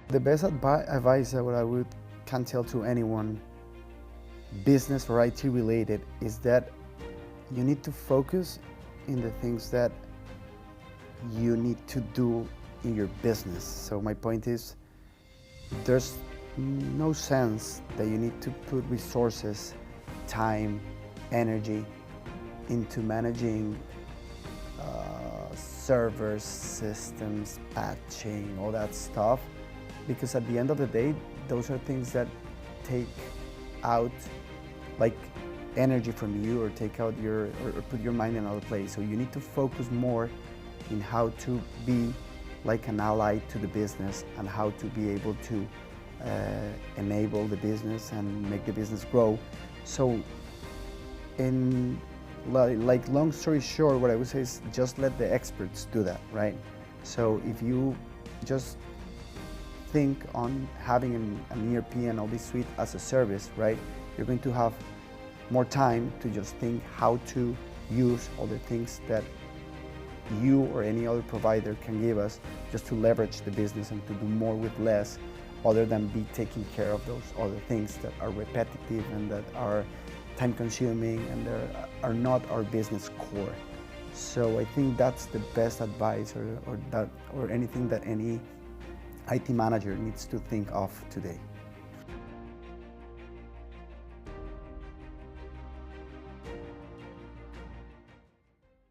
The best advice that what I would can tell to anyone, business or IT related, is that you need to focus in the things that you need to do in your business. So my point is, there's no sense that you need to put resources, time, energy into managing servers, systems, patching, all that stuff, because at the end of the day, those are things that take out like energy from you, or take out or put your mind in another place. So you need to focus more in how to be like an ally to the business, and how to be able to enable the business and make the business grow. So in like long story short, what I would say is just let the experts do that, right? So if you just think on having an ERP and all this suite as a service, right, you're going to have more time to just think how to use all the things that you or any other provider can give us, just to leverage the business and to do more with less, other than be taking care of those other things that are repetitive and that are time consuming and are not our business core. So I think that's the best advice, or anything that any IT manager needs to think of today.